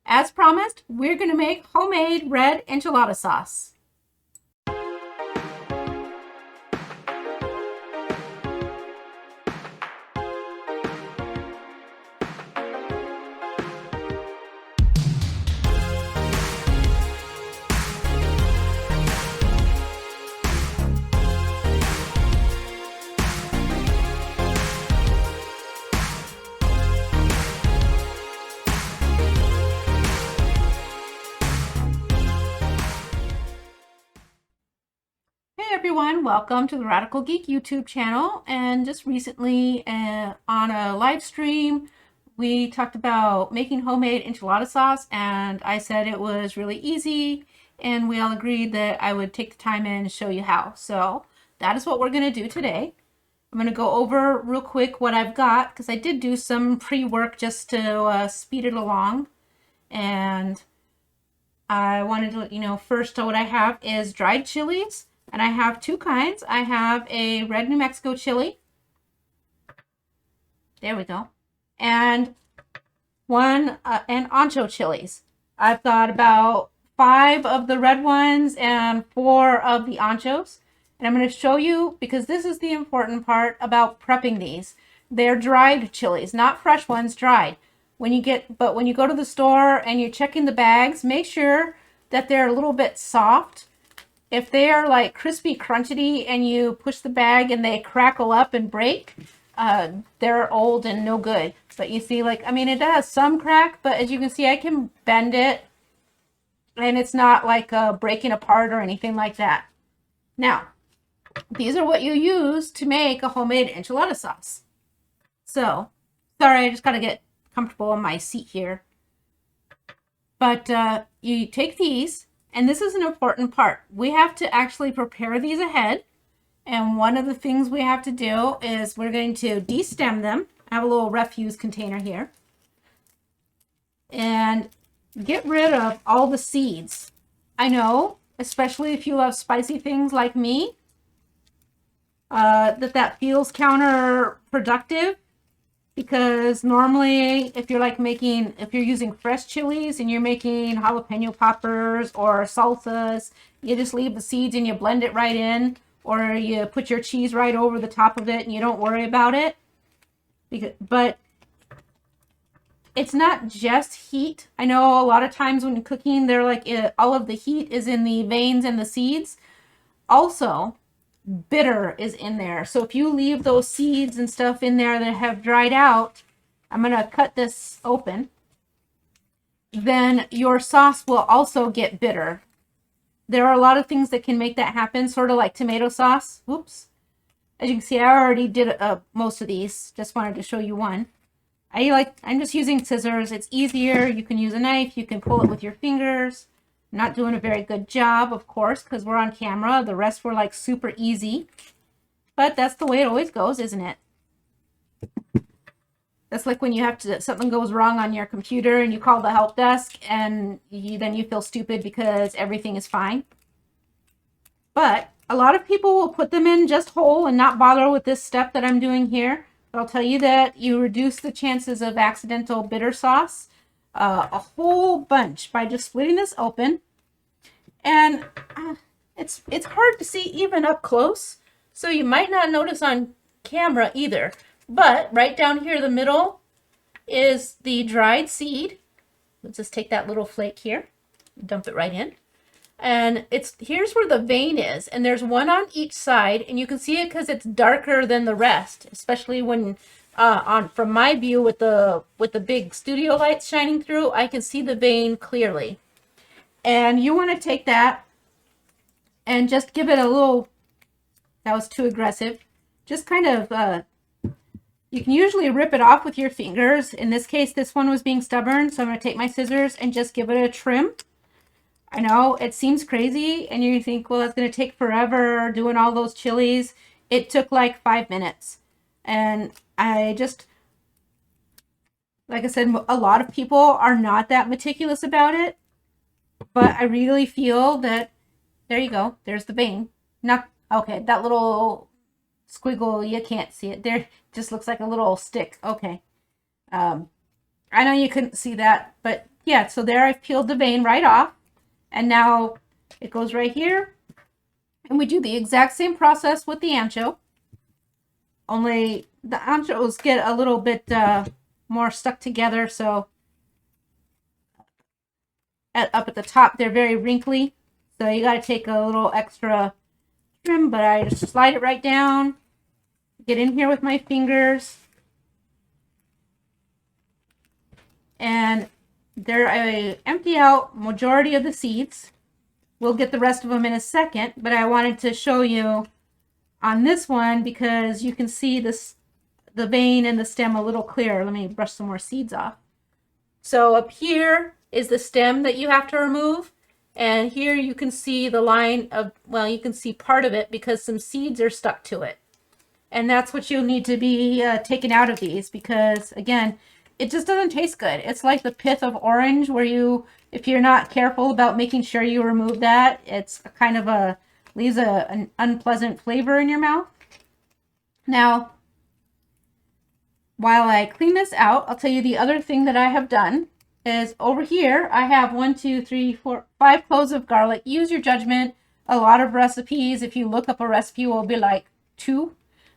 As promised, we're going to make homemade red enchilada sauce. Hey everyone, welcome to the Radical Geek YouTube channel. And just recently on a live stream, we talked about making homemade enchilada sauce, and I said it was really easy, and we all agreed that I would take the time and show you how. So that is what we're going to do today. I'm going to go over real quick what I've got, because I did do some pre-work just to speed it along. And I wanted to let you know first what I have is dried chilies. And I have two kinds. I have a red New Mexico chili. There we go. And one and ancho chilies. I've got about 5 of the red ones and 4 of the anchos. And I'm going to show you, because this is the important part about prepping these. They're dried chilies, not fresh ones, dried. When you go to the store and you're checking the bags, make sure that they're a little bit soft. If they are like crispy crunchety and you push the bag and they crackle up and break, they're old and no good. But you see, like, I mean, it does some crack, but as you can see, I can bend it and it's not like breaking apart or anything like that. Now, these are what you use to make a homemade enchilada sauce. So, sorry, I just got to get comfortable in my seat here. But you take these. And this is an important part. We have to actually prepare these ahead. And one of the things we have to do is we're going to destem them. I have a little refuse container here. And get rid of all the seeds. I know, especially if you love spicy things like me, that feels counterproductive. Because normally, if you're using fresh chilies and you're making jalapeno poppers or salsas, you just leave the seeds and you blend it right in, or you put your cheese right over the top of it and you don't worry about it. But it's not just heat. I know a lot of times when you're cooking, they're like all of the heat is in the veins and the seeds. Also, bitter is in there. So if you leave those seeds and stuff in there that have dried out, I'm going to cut this open, then your sauce will also get bitter. There are a lot of things that can make that happen, sort of like tomato sauce. Whoops. As you can see, I already did most of these. Just wanted to show you one. I'm just using scissors. It's easier. You can use a knife. You can pull it with your fingers. Not doing a very good job, of course, because we're on camera. The rest were like super easy. But that's the way it always goes, isn't it? That's like when something goes wrong on your computer and you call the help desk and then you feel stupid because everything is fine. But a lot of people will put them in just whole and not bother with this step that I'm doing here. But I'll tell you that you reduce the chances of accidental bitter sauce a whole bunch by just splitting this open. And it's hard to see even up close, so you might not notice on camera either. But right down here in the middle is the dried seed. Let's just take that little flake here, dump it right in. And here's where the vein is, and there's one on each side, and you can see it because it's darker than the rest, especially when from my view with the big studio lights shining through, I can see the vein clearly. And you want to take that and just give it a little, that was too aggressive, just kind of, you can usually rip it off with your fingers. In this case, this one was being stubborn, so I'm going to take my scissors and just give it a trim. I know it seems crazy, and you think, well, it's going to take forever doing all those chilies. It took like 5 minutes. And like I said, a lot of people are not that meticulous about it. But I really feel that, there you go, there's the vein. Not, okay, that little squiggle, you can't see it. There just looks like a little stick. Okay. I know you couldn't see that, but yeah, so there I've peeled the vein right off. And now it goes right here. And we do the exact same process with the ancho. Only the anchos get a little bit more stuck together. So up at the top, they're very wrinkly. So you got to take a little extra trim. But I just slide it right down. Get in here with my fingers. And there I empty out majority of the seeds. We'll get the rest of them in a second, but I wanted to show you on this one because you can see this, the vein and the stem a little clearer. Let me brush some more seeds off. So up here is the stem that you have to remove. And here you can see the line of, well, you can see part of it because some seeds are stuck to it. And that's what you'll need to be taken out of these because, again, it just doesn't taste good. It's like the pith of orange where you, if you're not careful about making sure you remove that, it's kind of a, leaves an unpleasant flavor in your mouth. Now, while I clean this out, I'll tell you the other thing that I have done is over here, I have 5 cloves of garlic. Use your judgment. A lot of recipes, if you look up a recipe, will be like 2.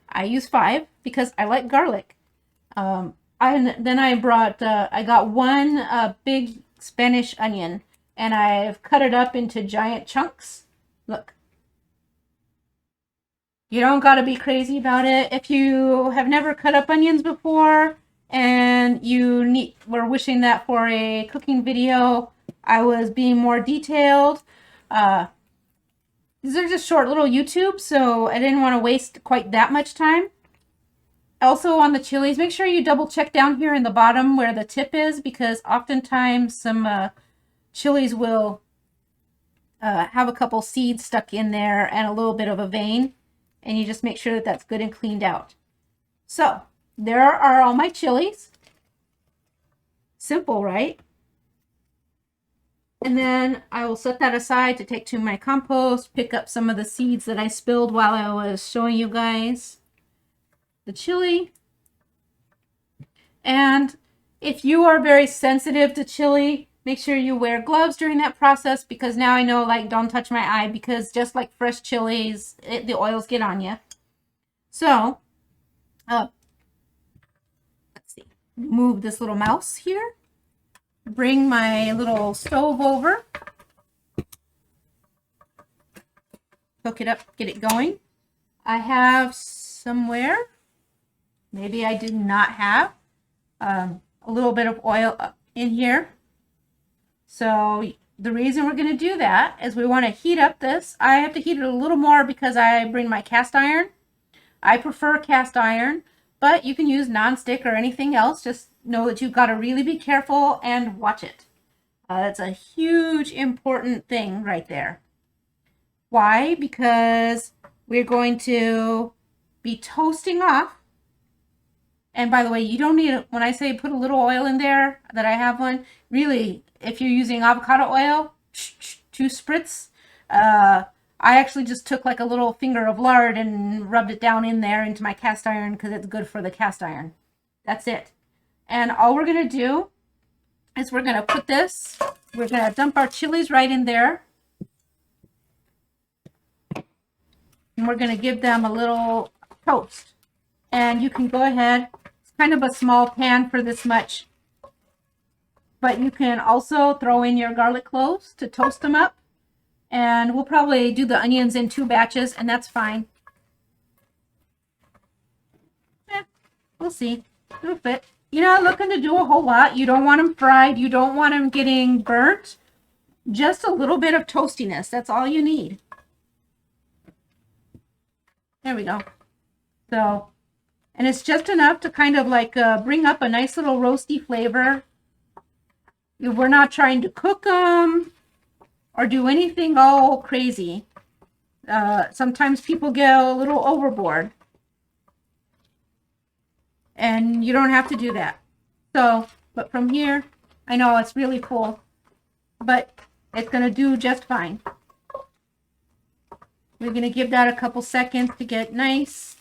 I use 5 because I like garlic. I got 1 big Spanish onion and I've cut it up into giant chunks. Look. You don't got to be crazy about it. If you have never cut up onions before and you were wishing that for a cooking video, I was being more detailed. These are just short little YouTubes, so I didn't want to waste quite that much time. Also on the chilies, make sure you double check down here in the bottom where the tip is because oftentimes some chilies will have a couple seeds stuck in there and a little bit of a vein. And you just make sure that that's good and cleaned out. So there are all my chilies. Simple, right? And then I will set that aside to take to my compost, pick up some of the seeds that I spilled while I was showing you guys the chili. And if you are very sensitive to chili, make sure you wear gloves during that process because now I know, like, don't touch my eye because just like fresh chilies, the oils get on you. So, let's see, move this little mouse here. Bring my little stove over. Hook it up, get it going. I have somewhere, maybe I did not have, a little bit of oil in here. So the reason we're going to do that is we want to heat up this. I have to heat it a little more because I bring my cast iron. I prefer cast iron, but you can use nonstick or anything else. Just know that you've got to really be careful and watch it. That's a huge important thing right there. Why? Because we're going to be toasting off. And by the way, you don't need, when I say put a little oil in there, that I have one, really, if you're using avocado oil, 2 spritz. I actually just took like a little finger of lard and rubbed it down in there into my cast iron because it's good for the cast iron. That's it. And all we're going to do is we're going to put this, we're going to dump our chilies right in there. And we're going to give them a little toast. And you can go ahead, it's kind of a small pan for this much. But you can also throw in your garlic cloves to toast them up. And we'll probably do the onions in 2 batches, and that's fine. We'll see. It'll fit. You're not looking to do a whole lot. You don't want them fried. You don't want them getting burnt. Just a little bit of toastiness. That's all you need. There we go. So, and it's just enough to kind of like bring up a nice little roasty flavor. We're not trying to cook them or do anything all crazy. Sometimes people get a little overboard. And you don't have to do that. So, but from here, I know it's really full, but it's going to do just fine. We're going to give that a couple seconds to get nice.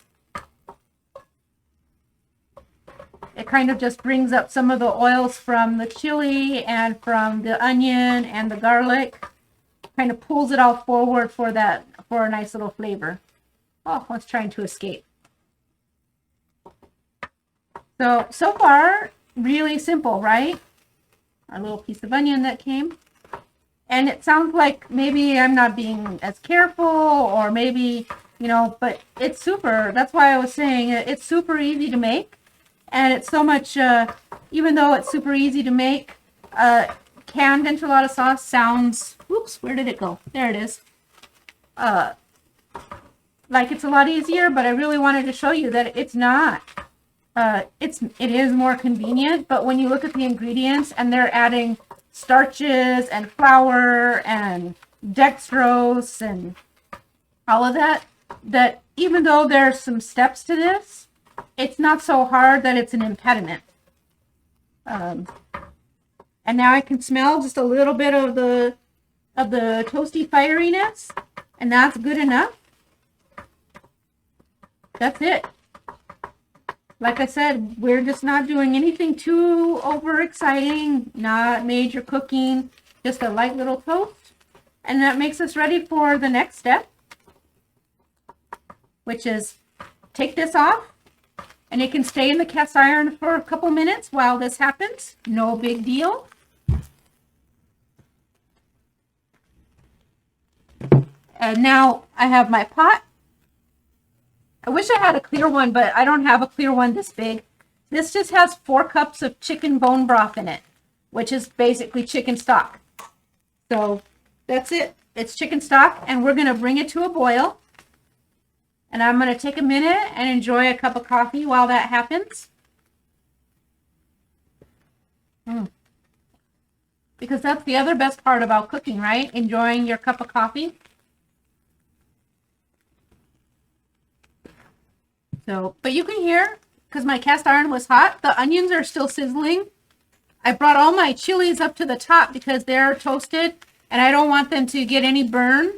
It kind of just brings up some of the oils from the chili and from the onion and the garlic. Kind of pulls it all forward for a nice little flavor. Oh, one's trying to escape. So far, really simple, right? Our little piece of onion that came. And it sounds like maybe I'm not being as careful, or maybe, you know, but it's super. That's why I was saying it's super easy to make. And it's so much, even though it's super easy to make, canned enchilada sauce sounds, whoops, where did it go? There it is. Like it's a lot easier, but I really wanted to show you that it's not. It is more convenient, but when you look at the ingredients and they're adding starches and flour and dextrose and all of that, that even though there's some steps to this, it's not so hard that it's an impediment. And now I can smell just a little bit of the toasty fieriness, and that's good enough. That's it. Like I said, we're just not doing anything too overexciting, not major cooking, just a light little toast. And that makes us ready for the next step, which is take this off, and it can stay in the cast iron for a couple minutes while this happens. No big deal. And now I have my pot. I wish I had a clear one, but I don't have a clear one this big. This just has 4 cups of chicken bone broth in it, which is basically chicken stock. So that's it. It's chicken stock, and we're going to bring it to a boil. And I'm going to take a minute and enjoy a cup of coffee while that happens. Because that's the other best part about cooking, right? Enjoying your cup of coffee. So, but you can hear, because my cast iron was hot, the onions are still sizzling. I brought all my chilies up to the top because they're toasted, and I don't want them to get any burn,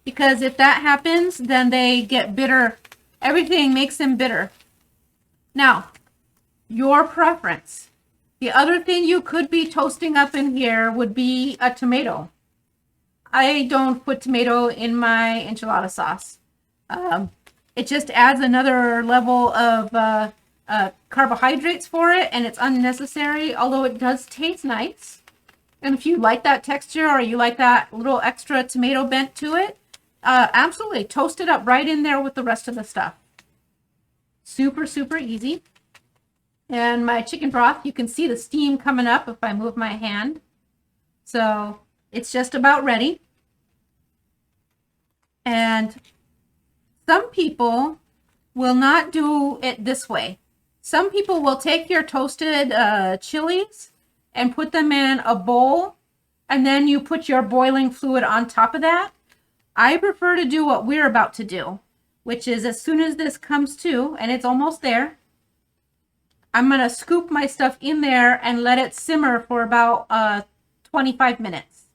because if that happens, then they get bitter. Everything makes them bitter. Now, your preference. The other thing you could be toasting up in here would be a tomato. I don't put tomato in my enchilada sauce. It just adds another level of carbohydrates for it, and it's unnecessary, although it does taste nice. And if you like that texture, or you like that little extra tomato bent to it, absolutely toast it up right in there with the rest of the stuff. Super, super easy. And my chicken broth, you can see the steam coming up if I move my hand. So it's just about ready. And some people will not do it this way. Some people will take your toasted chilies and put them in a bowl, and then you put your boiling fluid on top of that. I prefer to do what we're about to do, which is as soon as this comes to, and it's almost there, I'm going to scoop my stuff in there and let it simmer for about 25 minutes.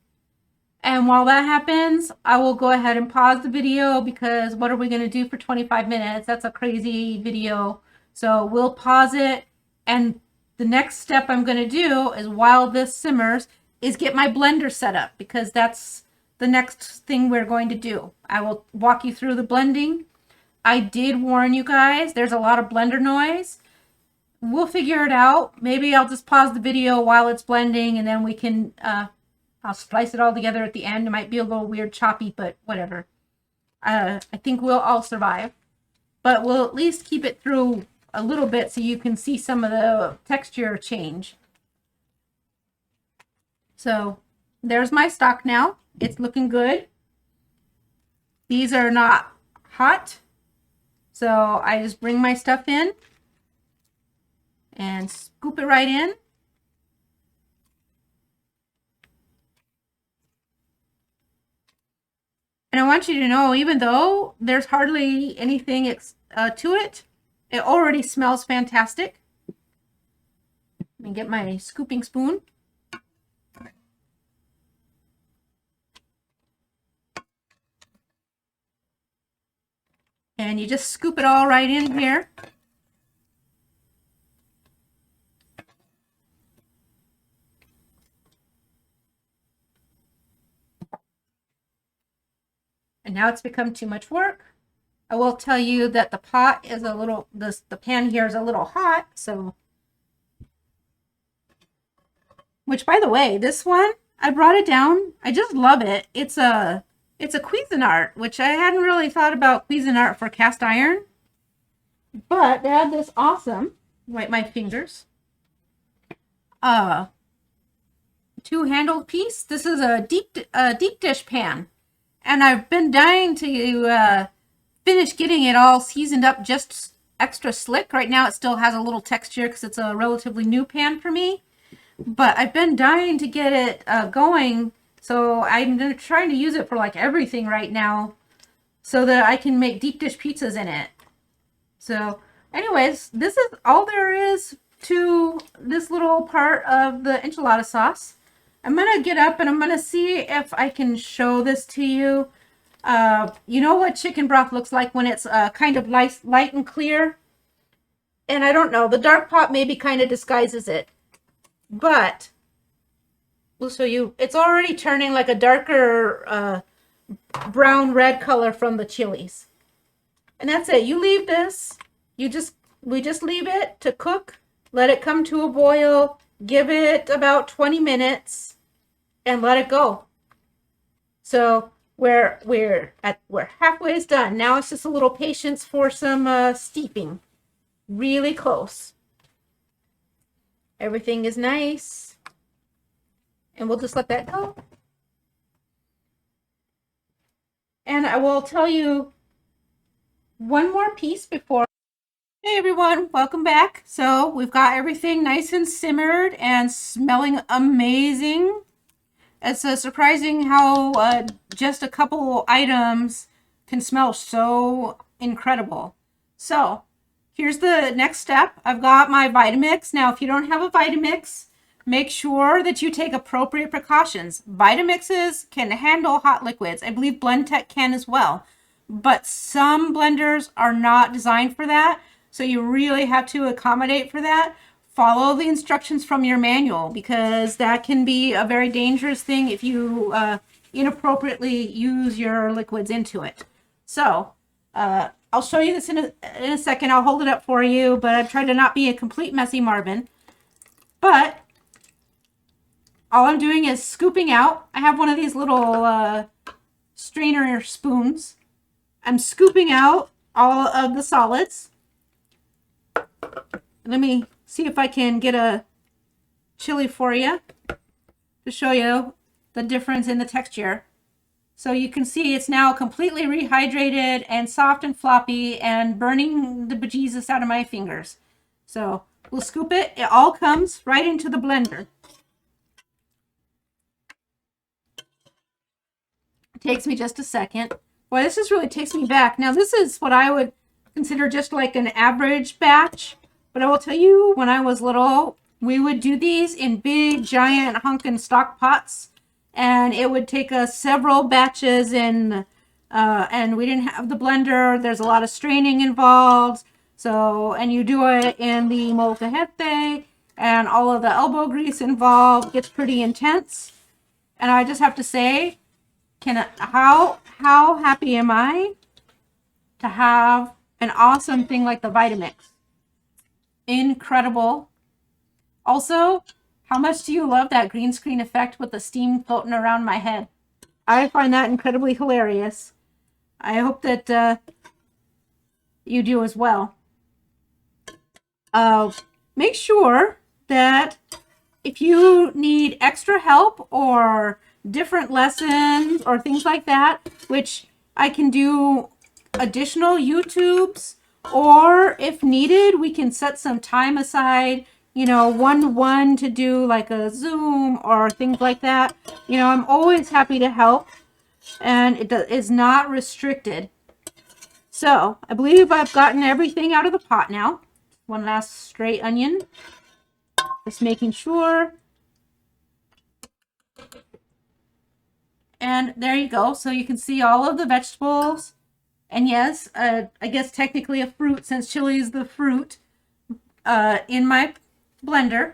And while that happens, I will go ahead and pause the video, because what are we going to do for 25 minutes? That's a crazy video. So we'll pause it. And the next step I'm going to do is, while this simmers, is get my blender set up, because that's the next thing we're going to do. I will walk you through the blending. I did warn you guys, there's a lot of blender noise. We'll figure it out. Maybe I'll just pause the video while it's blending, and then we can... I'll splice it all together at the end. It might be a little weird, choppy, but whatever. I think we'll all survive. But we'll at least keep it through a little bit so you can see some of the texture change. So there's my stock now. It's looking good. These are not hot. So I just bring my stuff in and scoop it right in. And I want you to know, even though there's hardly anything to it, it already smells fantastic. Let me get my scooping spoon. And you just scoop it all right in here. And now it's become too much work. I will tell you that the pot is a little, the pan here is a little hot, so. Which, by the way, this one, I brought it down. I just love it. It's a Cuisinart, which I hadn't really thought about Cuisinart for cast iron. But they had this awesome, wipe my fingers, two-handled piece. This is a deep dish pan. And I've been dying to finish getting it all seasoned up just extra slick. Right now it still has a little texture because it's a relatively new pan for me. But I've been dying to get it going, so I'm trying to use it for like everything right now so that I can make deep dish pizzas in it. So anyways, this is all there is to this little part of the enchilada sauce. I'm going to get up and I'm going to see if I can show this to you. You know what chicken broth looks like when it's kind of light and clear? And I don't know, the dark pot maybe kind of disguises it. But we'll show you. It's already turning like a darker brown red color from the chilies. And that's it. You leave this. We just leave it to cook. Let it come to a boil. Give it about 20 minutes and let it go. So we're halfway done. Now it's just a little patience for some steeping. Really close. Everything is nice. And we'll just let that go. And I will tell you one more piece before. Hey everyone, welcome back. So we've got everything nice and simmered and smelling amazing. It's surprising how just a couple items can smell so incredible. So here's the next step. I've got my Vitamix. Now, if you don't have a Vitamix, make sure that you take appropriate precautions. Vitamixes can handle hot liquids. I believe BlendTec can as well. But some blenders are not designed for that. So you really have to accommodate for that. Follow the instructions from your manual because that can be a very dangerous thing if you inappropriately use your liquids into it. So, I'll show you this in a second. I'll hold it up for you, but I've tried to not be a complete messy Marvin. But all I'm doing is scooping out. I have one of these little strainer spoons. I'm scooping out all of the solids. Let me see if I can get a chili for you to show you the difference in the texture. So you can see it's now completely rehydrated and soft and floppy and burning the bejesus out of my fingers. So we'll scoop it. It all comes right into the blender. It takes me just a second. Boy, this just really takes me back. Now this is what I would consider just like an average batch. But I will tell you, when I was little, we would do these in big, giant hunkin' stock pots. And it would take us several batches and we didn't have the blender. There's a lot of straining involved. So, and you do it in the molcajete and all of the elbow grease involved gets pretty intense. And I just have to say, how happy am I to have an awesome thing like the Vitamix? Incredible. Also, how much do you love that green screen effect with the steam floating around my head? I find that incredibly hilarious. I hope that you do as well. Make sure that if you need extra help or different lessons or things like that, which I can do additional YouTubes, or if needed, we can set some time aside, you know, one-to-one to do like a Zoom or things like that. You know, I'm always happy to help, and it is not restricted. So I believe I've gotten everything out of the pot now. One last straight onion. Just making sure. And there you go. So you can see all of the vegetables. And yes, I guess technically a fruit, since chili is the fruit, in my blender.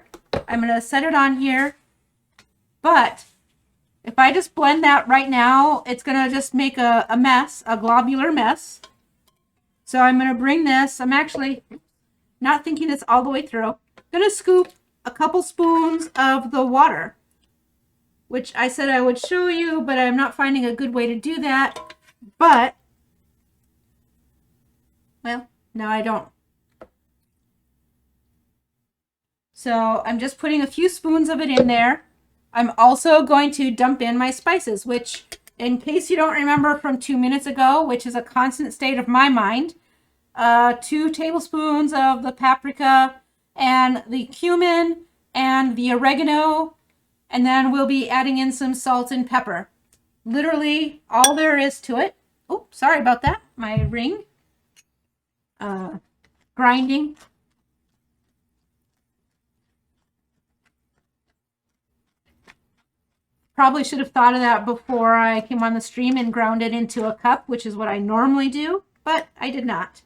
I'm going to set it on here. But if I just blend that right now, it's going to just make a mess, a globular mess. So I'm going to bring this. I'm actually not thinking this all the way through. I'm going to scoop a couple spoons of the water, which I said I would show you, but I'm not finding a good way to do that. But, well, now I don't. So I'm just putting a few spoons of it in there. I'm also going to dump in my spices, which, in case you don't remember from 2 minutes ago, which is a constant state of my mind, 2 tablespoons of the paprika and the cumin and the oregano, and then we'll be adding in some salt and pepper. Literally all there is to it. Oh, sorry about that. My ring. Grinding. Probably should have thought of that before I came on the stream and ground it into a cup, which is what I normally do, but I did not.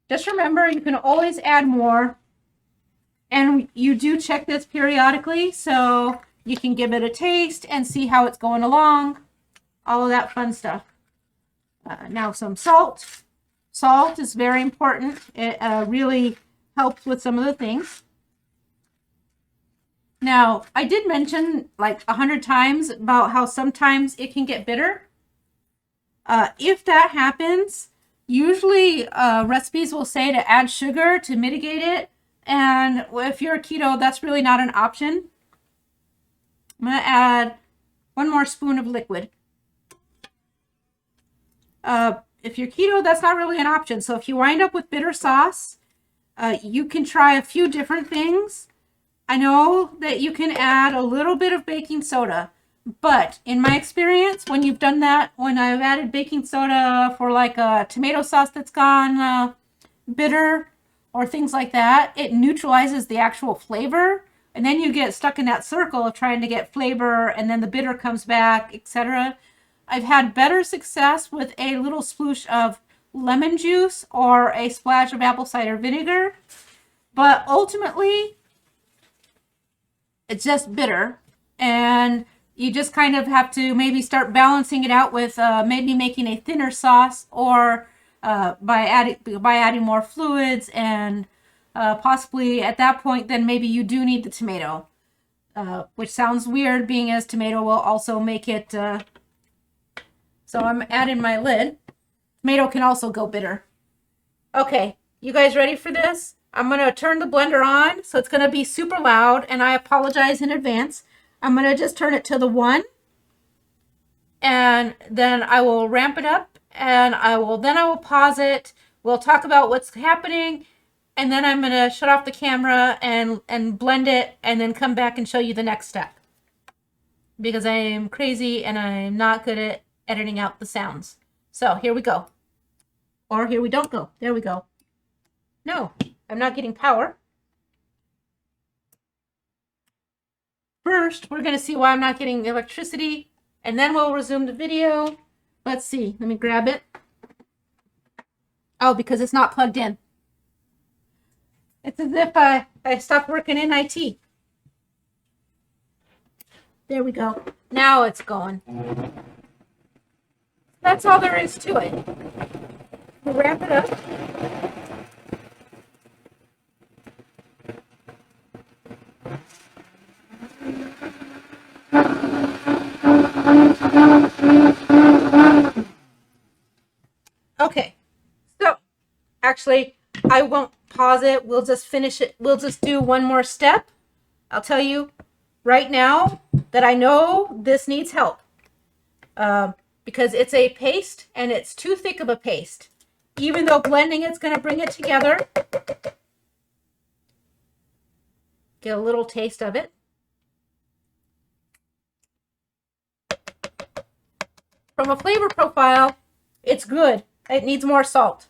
Just remember, you can always add more, and you do check this periodically so you can give it a taste and see how it's going along, all of that fun stuff. Now some salt. Salt is very important. It really helps with some of the things. Now, I did mention like 100 times about how sometimes it can get bitter. If that happens, usually recipes will say to add sugar to mitigate it. And if you're a keto, that's really not an option. I'm going to add 1 more spoon of liquid. If you're keto, that's not really an option. So if you wind up with bitter sauce, you can try a few different things. I know that you can add a little bit of baking soda, but in my experience, when you've done that, when I've added baking soda for like a tomato sauce that's gone bitter or things like that, it neutralizes the actual flavor. And then you get stuck in that circle of trying to get flavor, and then the bitter comes back, etc. I've had better success with a little sploosh of lemon juice or a splash of apple cider vinegar, but ultimately it's just bitter, and you just kind of have to maybe start balancing it out with maybe making a thinner sauce, or by adding more fluids, and possibly at that point then maybe you do need the tomato, which sounds weird being as tomato will also make it so I'm adding my lid. Tomato can also go bitter. Okay, you guys ready for this? I'm going to turn the blender on, so it's going to be super loud, and I apologize in advance. I'm going to just turn it to the 1, and then I will ramp it up, and I will pause it. We'll talk about what's happening, and then I'm going to shut off the camera and blend it, and then come back and show you the next step. Because I am crazy, and I'm not good at editing out the sounds. So here we go. Or here we don't go. There we go. No. I'm not getting power. First, we're going to see why I'm not getting electricity, and then we'll resume the video. Let's see. Let me grab it. Oh, because it's not plugged in. It's as if I stopped working in IT. There we go. Now it's going. That's all there is to it. We'll wrap it up. Okay, so actually I won't pause it. We'll just finish it. We'll just do one more step. I'll tell you right now that I know this needs help because it's a paste and it's too thick of a paste. Even though blending it's going to bring it together. Get a little taste of it. From a flavor profile, it's good. It needs more salt.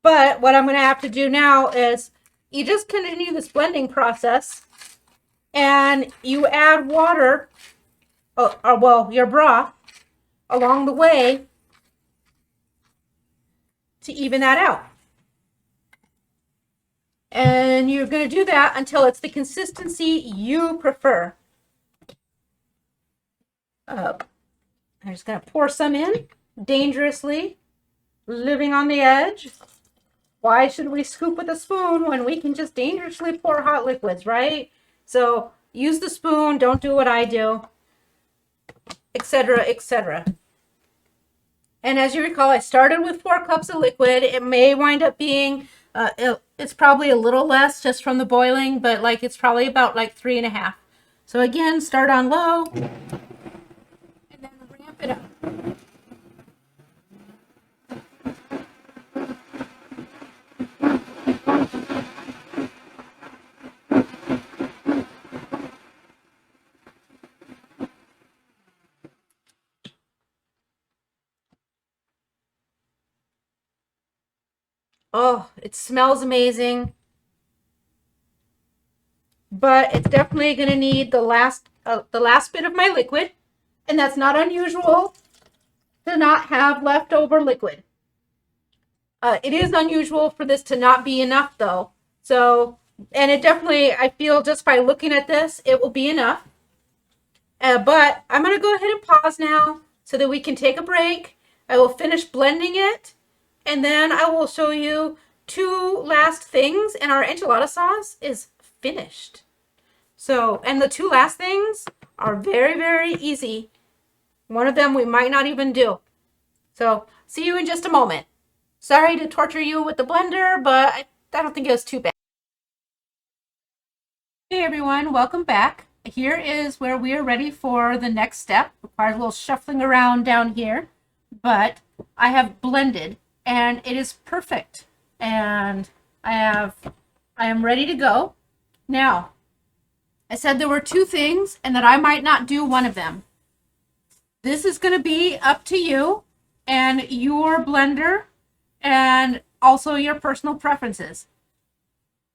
But what I'm going to have to do now is you just continue this blending process and you add water, well, your broth along the way to even that out. And And you're going to do that until it's the consistency you prefer. I'm just going to pour some in dangerously, living on the edge. Why should we scoop with a spoon when we can just dangerously pour hot liquids, right? So use the spoon, don't do what I do, etc., etc. And as you recall, I started with 4 cups of liquid. It may wind up being, it's probably a little less just from the boiling, but like it's probably about like 3.5. So again, start on low and then ramp it up. Oh, it smells amazing. But it's definitely going to need the last bit of my liquid. And that's not unusual to not have leftover liquid. It is unusual for this to not be enough though. So, and it definitely, I feel just by looking at this, it will be enough. But I'm going to go ahead and pause now so that we can take a break. I will finish blending it. And then I will show you 2 last things, and our enchilada sauce is finished. So, and the 2 last things are very, very easy. One of them we might not even do. So, see you in just a moment. Sorry to torture you with the blender, but I don't think it was too bad. Hey everyone, welcome back. Here is where we are ready for the next step. Requires a little shuffling around down here, but I have blended and it is perfect. And I am ready to go. Now, I said there were 2 things and that I might not do one of them. This is going to be up to you and your blender and also your personal preferences.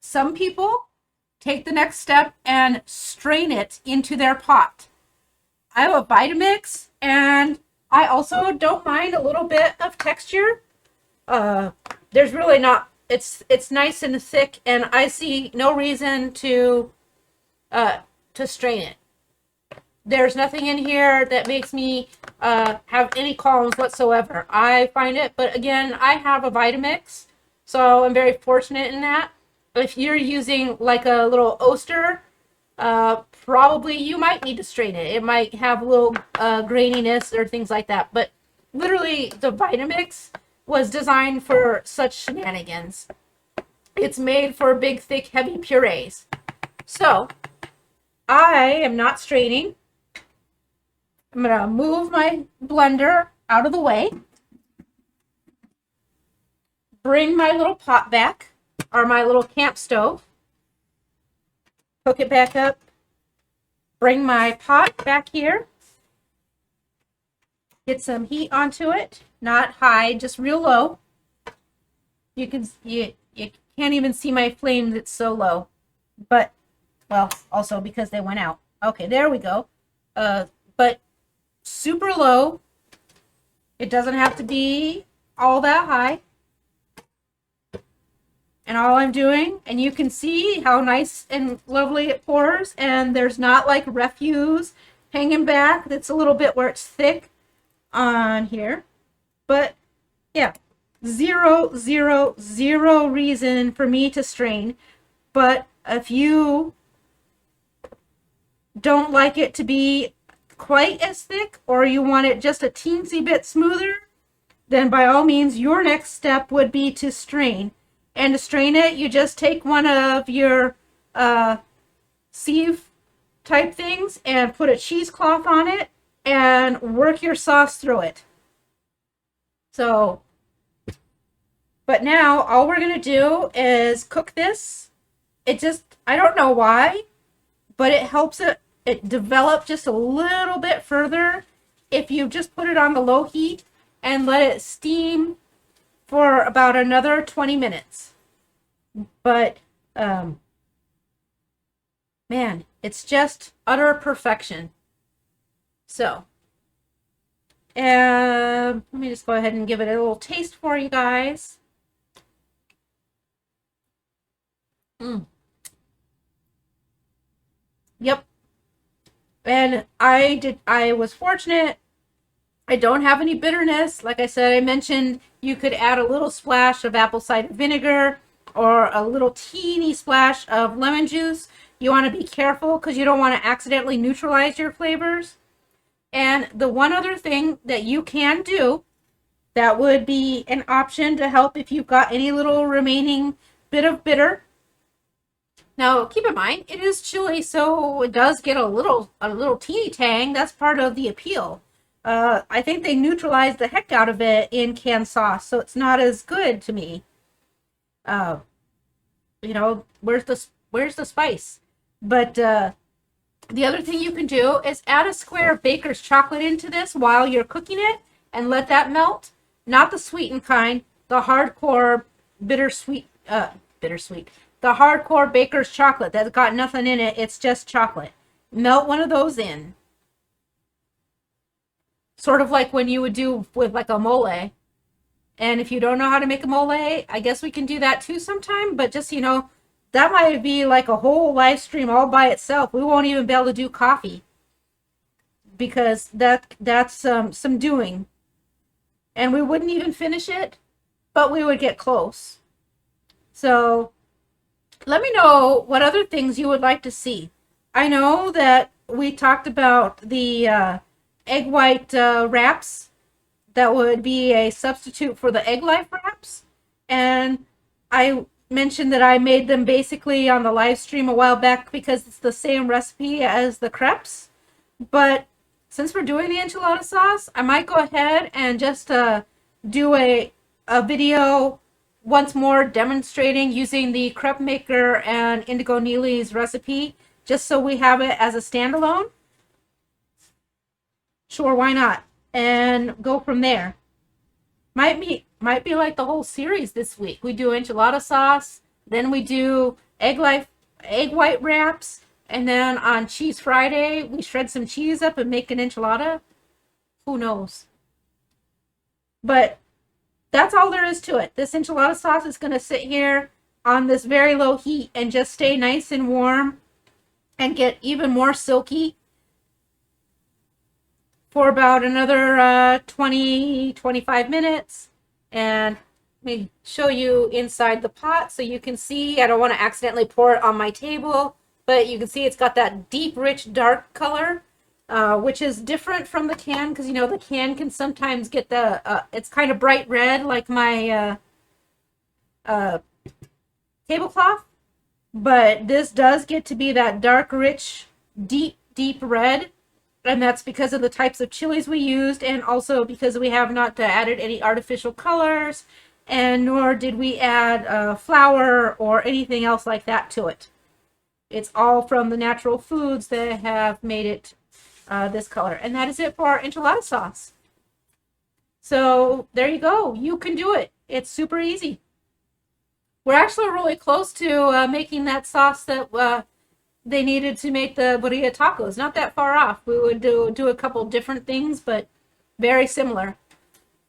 Some people take the next step and strain it into their pot. I have a Vitamix and I also don't mind a little bit of texture. There's really not, it's nice and thick and I see no reason to strain it. There's nothing in here that makes me have any qualms whatsoever. I find it, but again, I have a Vitamix, so I'm very fortunate in that. If you're using like a little Oster, probably you might need to strain it. It might have a little graininess or things like that, but literally the Vitamix was designed for such shenanigans. It's made for big, thick, heavy purees. So, I am not straining. I'm going to move my blender out of the way. Bring my little pot back, or my little camp stove. Hook it back up. Bring my pot back here. Get some heat onto it. Not high, just real low. You can't even see my flame, it's so low. But, well, also because they went out. Okay, there we go. But super low. It doesn't have to be all that high. And all I'm doing, and you can see how nice and lovely it pours, and there's not like refuse hanging back. That's a little bit where it's thick on here. But yeah, zero reason for me to strain. But if you don't like it to be quite as thick, or you want it just a teensy bit smoother, then by all means, your next step would be to strain. And to strain it, you just take one of your sieve type things and put a cheesecloth on it and work your sauce through it. So, but now all we're going to do is cook this. It just, I don't know why, but it helps it develop just a little bit further if you just put it on the low heat and let it steam for about another 20 minutes. But, man, it's just utter perfection. So, let me just go ahead and give it a little taste for you guys. Yep. And I was fortunate. I don't have any bitterness. Like I said, I mentioned you could add a little splash of apple cider vinegar or a little teeny splash of lemon juice. You want to be careful because you don't want to accidentally neutralize your flavors. And the one other thing that you can do that would be an option to help if you've got any little remaining bit of bitter. Now, keep in mind, it is chili, so it does get a little teeny tang. That's part of the appeal. I think they neutralized the heck out of it in canned sauce, so it's not as good to me. You know, where's the spice? But the other thing you can do is add a square of baker's chocolate into this while you're cooking it and let that melt. Not the sweetened kind, the hardcore bittersweet. The hardcore baker's chocolate that's got nothing in it. It's just chocolate. Melt one of those in. Sort of like when you would do with like a mole. And if you don't know how to make a mole, I guess we can do that too sometime. But just, you know, that might be like a whole live stream all by itself. We won't even be able to do coffee. Because that's some doing. And we wouldn't even finish it. But we would get close. So let me know what other things you would like to see. I know that we talked about the egg white wraps. That would be a substitute for the egg life wraps. And I mentioned that I made them basically on the live stream a while back because it's the same recipe as the crepes. But since we're doing the enchilada sauce, I might go ahead and just do a video once more demonstrating using the crepe maker and Indigo Neely's recipe, just so we have it as a standalone. Sure, why not? And go from there. Might be like the whole series this week. We do enchilada sauce, then we do egg white wraps, and then on Cheese Friday, we shred some cheese up and make an enchilada. Who knows? But that's all there is to it. This enchilada sauce is going to sit here on this very low heat and just stay nice and warm and get even more silky for about another 20-25 minutes. And let me show you inside the pot so you can see. I don't want to accidentally pour it on my table, but you can see it's got that deep, rich, dark color. Which is different from the can because, you know, the can can sometimes get the, it's kind of bright red like my tablecloth. But this does get to be that dark, rich, deep, deep red. And that's because of the types of chilies we used and also because we have not added any artificial colors and nor did we add flour or anything else like that to it. It's all from the natural foods that have made it this color. And that is it for our enchilada sauce. So there you go. You can do it. It's super easy. We're actually really close to making that sauce that they needed to make the burrito tacos. Not that far off. We would do a couple different things, but very similar.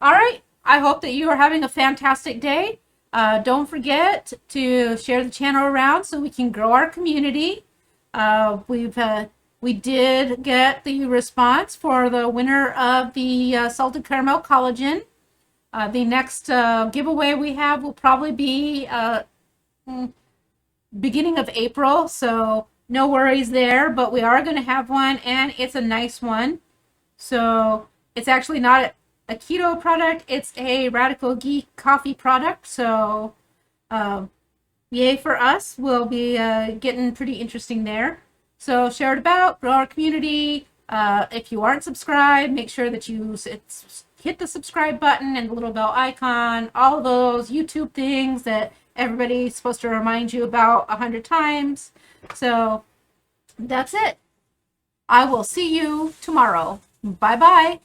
All right. I hope that you are having a fantastic day. Don't forget to share the channel around so we can grow our community. We did get the response for the winner of the salted caramel collagen. The next giveaway we have will probably be beginning of April, so no worries there, but we are going to have one, and it's a nice one. So it's actually not a keto product, it's a Radical Geek coffee product, so yay for us. We'll be getting pretty interesting there. So share it about, grow our community. If you aren't subscribed, make sure that you hit the subscribe button and the little bell icon, all those YouTube things that everybody's supposed to remind you about 100 times. So that's it. I will see you tomorrow. Bye-bye.